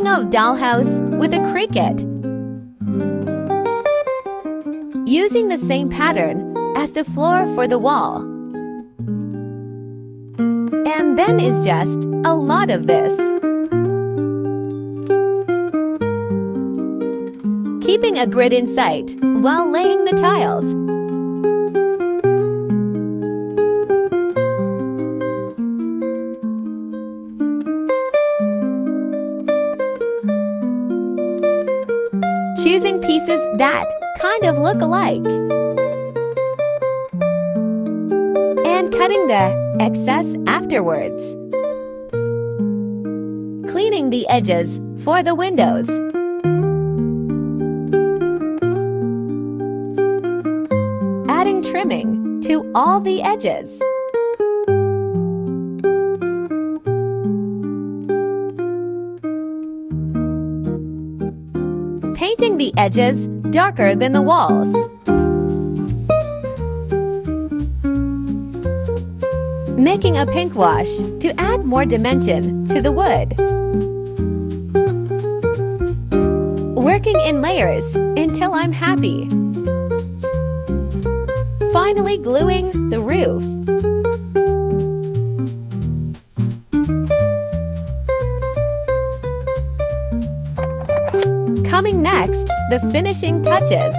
Making a dollhouse with a Cricut. Using the same pattern as the floor for the wall. And then is just a lot of this. Keeping a grid in sight while laying the tiles. Choosing pieces that kind of look alike. And cutting the excess afterwards. Cleaning the edges for the windows. Adding trimming to all the edges. Painting the edges darker than the walls. Making a pink wash to add more dimension to the wood. Working in layers until I'm happy. Finally gluing the roof. Coming next, the finishing touches.